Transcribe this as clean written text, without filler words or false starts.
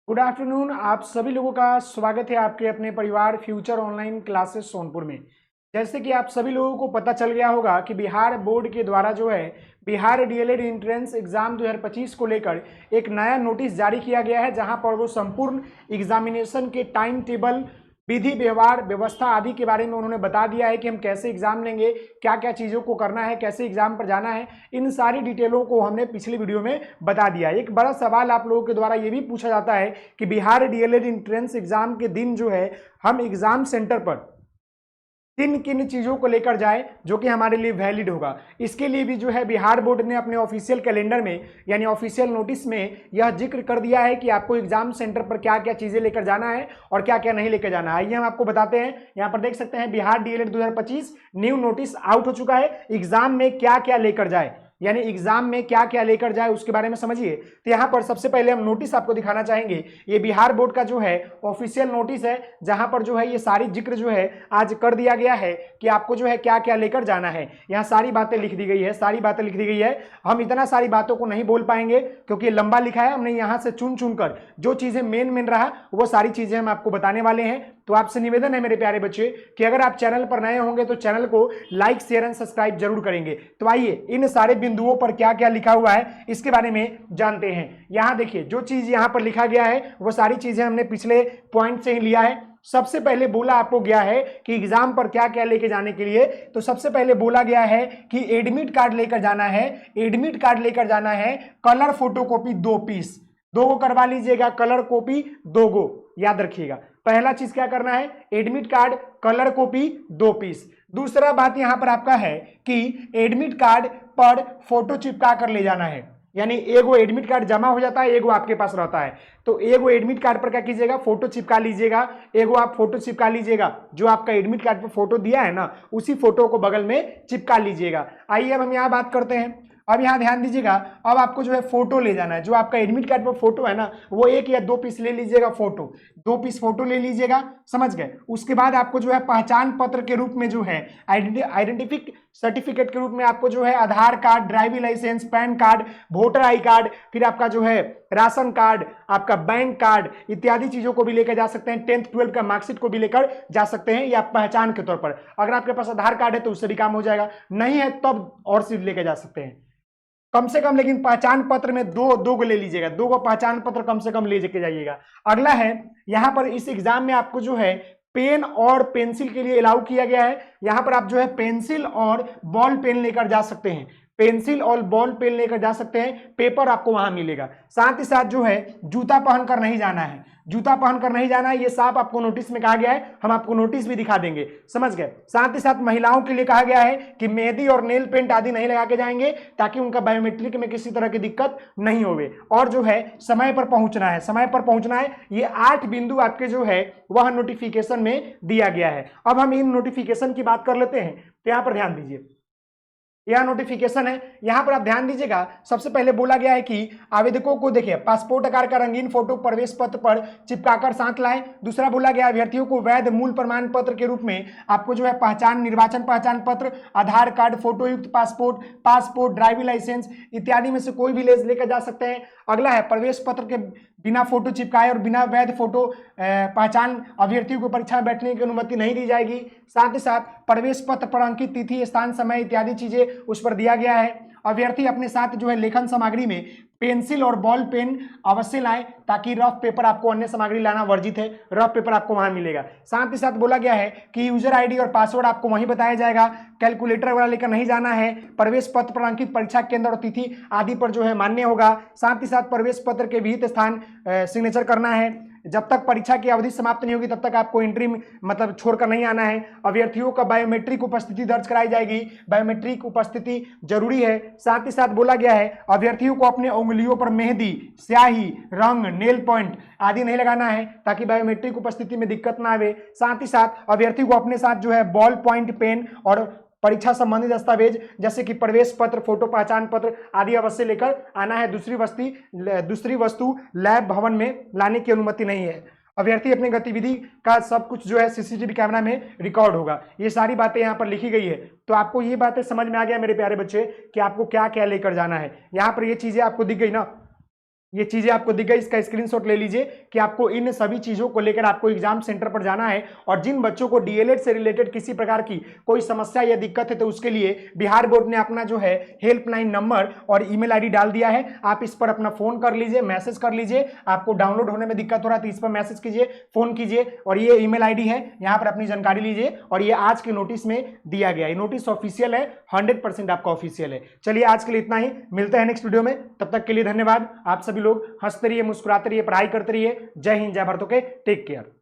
Good afternoon. आप सभी लोगों का स्वागत है आपके अपने परिवार फ्यूचर ऑनलाइन क्लासेस सोनपुर में। जैसे कि आप सभी लोगों को पता चल गया होगा कि बिहार बोर्ड के द्वारा जो है बिहार डीएलएड एंट्रेंस एग्जाम 2025 को लेकर एक नया नोटिस जारी किया गया है, जहां पर वो संपूर्ण एग्जामिनेशन के टाइम टेबल, विधि व्यवहार, व्यवस्था आदि के बारे में उन्होंने बता दिया है कि हम कैसे एग्जाम लेंगे, क्या क्या चीज़ों को करना है, कैसे एग्जाम पर जाना है। इन सारी डिटेलों को हमने पिछली वीडियो में बता दिया। एक बड़ा सवाल आप लोगों के द्वारा ये भी पूछा जाता है कि बिहार डीएलएड एंट्रेंस एग्जाम के दिन जो है हम एग्जाम सेंटर पर किन किन चीज़ों को लेकर जाए जो कि हमारे लिए वैलिड होगा। इसके लिए भी जो है बिहार बोर्ड ने अपने ऑफिशियल कैलेंडर में यानी ऑफिशियल नोटिस में यह जिक्र कर दिया है कि आपको एग्जाम सेंटर पर क्या क्या चीज़ें लेकर जाना है और क्या क्या नहीं लेकर जाना है। आइए हम आपको बताते हैं। यहाँ पर देख सकते हैं Bihar DElEd 2025 new notice out हो चुका है। एग्जाम में क्या क्या लेकर जाए यानी एग्जाम में क्या क्या लेकर जाए उसके बारे में समझिए। तो यहाँ पर सबसे पहले हम नोटिस आपको दिखाना चाहेंगे। ये बिहार बोर्ड का जो है ऑफिशियल नोटिस है, जहां पर जो है ये सारी जिक्र जो है आज कर दिया गया है कि आपको जो है क्या क्या लेकर जाना है। यहाँ सारी बातें लिख दी गई है, सारी बातें लिख दी गई है। हम इतना सारी बातों को नहीं बोल पाएंगे क्योंकि लंबा लिखा है। हमने यहाँ से चुन चुन कर जो चीजें मेन रहा वो सारी चीजें हम आपको बताने वाले हैं। तो आपसे निवेदन है मेरे प्यारे बच्चे कि अगर आप चैनल पर नए होंगे तो चैनल को लाइक, शेयर एंड सब्सक्राइब जरूर करेंगे। तो आइए इन सारे बिंदुओं पर क्या क्या लिखा हुआ है इसके बारे में जानते हैं। यहां देखिए जो चीज यहां पर लिखा गया है वो सारी चीजें हमने पिछले पॉइंट से ही लिया है। सबसे पहले बोला आपको गया है कि एग्जाम पर क्या क्या लेके जाने के लिए, तो सबसे पहले बोला गया है कि एडमिट कार्ड लेकर जाना है। एडमिट कार्ड लेकर जाना है, कलर फोटोकॉपी 2 पीस, 2 गो करवा लीजिएगा, कलर कॉपी 2 गो, याद रखिएगा। पहला चीज क्या करना है, admit card colour copy 2 piece. दूसरा बात यहां पर आपका है कि एडमिट कार्ड पर फोटो चिपका कर ले जाना है, यानी एगो एडमिट कार्ड जमा हो जाता है, एगो आपके पास रहता है। तो एगो एडमिट कार्ड पर क्या कीजिएगा, फोटो चिपका लीजिएगा। एगो आप फोटो चिपका लीजिएगा, जो आपका एडमिट कार्ड पर फोटो दिया है ना उसी फोटो को बगल में चिपका लीजिएगा। आइए अब हम यहाँ बात करते हैं। अब यहाँ ध्यान दीजिएगा, अब आपको जो है फोटो ले जाना है। जो आपका एडमिट कार्ड पर फोटो है ना वो 1 या 2 पीस ले लीजिएगा, फोटो 2 पीस फोटो ले लीजिएगा, समझ गए। उसके बाद आपको जो है पहचान पत्र के रूप में जो है आइडेंटिफिक सर्टिफिकेट के रूप में आपको जो है Aadhaar card, driving licence, PAN card, voter I card, फिर आपका जो है राशन कार्ड, आपका बैंक कार्ड इत्यादि चीजों को भी लेकर जा सकते हैं। 10th 12th का मार्कशीट को भी लेकर जा सकते हैं या पहचान के तौर पर। अगर आपके पास आधार कार्ड है तो उससे भी काम हो जाएगा, नहीं है तब और चीज लेकर जा सकते हैं कम से कम। लेकिन पहचान पत्र में दो को ले लीजिएगा, 2 को पहचान पत्र कम से कम ले के जाइएगा। अगला है यहां पर इस एग्जाम में आपको जो है पेन और पेंसिल के लिए अलाउ किया गया है। यहां पर आप जो है पेंसिल और बॉल पेन लेकर जा सकते हैं, पेंसिल और बॉल पेन लेकर जा सकते हैं। पेपर आपको वहां मिलेगा। साथ ही साथ जो है जूता पहनकर नहीं जाना है, जूता पहनकर नहीं जाना है, ये साफ आपको नोटिस में कहा गया है। हम आपको नोटिस भी दिखा देंगे, समझ गए। साथ ही साथ महिलाओं के लिए कहा गया है कि मेहंदी और नेल पेंट आदि नहीं लगा के जाएंगे ताकि उनका बायोमेट्रिक में किसी तरह की दिक्कत नहीं होवे। और जो है समय पर पहुंचना है, समय पर पहुंचना है। ये 8 बिंदु आपके जो है वह नोटिफिकेशन में दिया गया है। अब हम इन नोटिफिकेशन की बात कर लेते हैं। तो यहां पर ध्यान दीजिए, यह नोटिफिकेशन है। यहां पर आप ध्यान दीजिएगा, सबसे पहले बोला गया है कि आवेदकों को देखिए पासपोर्ट आकार का रंगीन फोटो प्रवेश पत्र पर चिपकाकर साथ लाएं। दूसरा बोला गया अभ्यर्थियों को वैध मूल प्रमाण पत्र के रूप में आपको जो है पहचान, निर्वाचन पहचान पत्र, आधार कार्ड, फोटो युक्त पासपोर्ट, ड्राइविंग लाइसेंस इत्यादि में से कोई भी लेकर जा सकते हैं। अगला है प्रवेश पत्र के बिना फोटो चिपकाए और बिना वैध फोटो पहचान अभ्यर्थियों को परीक्षा में बैठने की अनुमति नहीं दी जाएगी। साथ ही साथ प्रवेश पत्र पर अंकित तिथि, स्थान, समय इत्यादि चीजें उस पर दिया गया है। अभ्यर्थी अपने साथ जो है लेखन सामग्री में पेंसिल और बॉल पेन अवश्य लाएं ताकि रफ पेपर, आपको अन्य सामग्री लाना वर्जित है, रफ पेपर आपको वहां मिलेगा। साथ ही साथ बोला गया है कि यूजर आईडी और पासवर्ड आपको वहीं बताया जाएगा, कैलकुलेटर वगैरह लेकर नहीं जाना है। प्रवेश पत्र पर अंकित परीक्षा केंद्र और तिथि आदि पर जो है मान्य होगा। साथ ही साथ प्रवेश पत्र के विहित स्थान सिग्नेचर करना है। जब तक परीक्षा की अवधि समाप्त नहीं होगी तब तक आपको एंट्री मतलब छोड़कर नहीं आना है। अभ्यर्थियों का बायोमेट्रिक उपस्थिति दर्ज कराई जाएगी, बायोमेट्रिक उपस्थिति जरूरी है। साथ ही साथ बोला गया है अभ्यर्थियों को अपने उंगलियों पर मेहंदी, स्याही, रंग, नेल पॉइंट आदि नहीं लगाना है ताकि बायोमेट्रिक उपस्थिति में दिक्कत ना आवे। साथ ही साथ अभ्यर्थी को अपने साथ जो है बॉल पॉइंट पेन और परीक्षा संबंधी दस्तावेज जैसे कि प्रवेश पत्र, फोटो पहचान पत्र आदि अवश्य लेकर आना है। दूसरी वस्तु लैब भवन में लाने की अनुमति नहीं है। अभ्यर्थी अपनी गतिविधि का सब कुछ जो है सीसीटीवी कैमरा में रिकॉर्ड होगा। ये सारी बातें यहाँ पर लिखी गई है। तो आपको ये बातें समझ में आ गया मेरे प्यारे बच्चे कि आपको क्या क्या लेकर जाना है। यहाँ पर ये चीजें आपको दिख गई ना, ये चीजें आपको दिख गई, इसका स्क्रीनशॉट ले लीजिए कि आपको इन सभी चीजों को लेकर आपको एग्जाम सेंटर पर जाना है। और जिन बच्चों को डीएलएड से रिलेटेड किसी प्रकार की कोई समस्या या दिक्कत है तो उसके लिए बिहार बोर्ड ने अपना जो है हेल्पलाइन नंबर और ईमेल आईडी डाल दिया है। आप इस पर अपना फोन कर लीजिए, मैसेज कर लीजिए। आपको डाउनलोड होने में दिक्कत हो रहा है तो इस पर मैसेज कीजिए, फोन कीजिए, और ये ईमेल आईडी है, यहां पर अपनी जानकारी लीजिए। और ये आज के नोटिस में दिया गया, ये नोटिस ऑफिशियल है, 100% आपका ऑफिशियल है। चलिए आज के लिए इतना ही, मिलते हैं नेक्स्ट वीडियो में, तब तक के लिए धन्यवाद। आप सभी लोग हंसते रहिए, मुस्कुराते रहिए, पढ़ाई करते रहिए। जय हिंद, जय भारत। Okay, take care.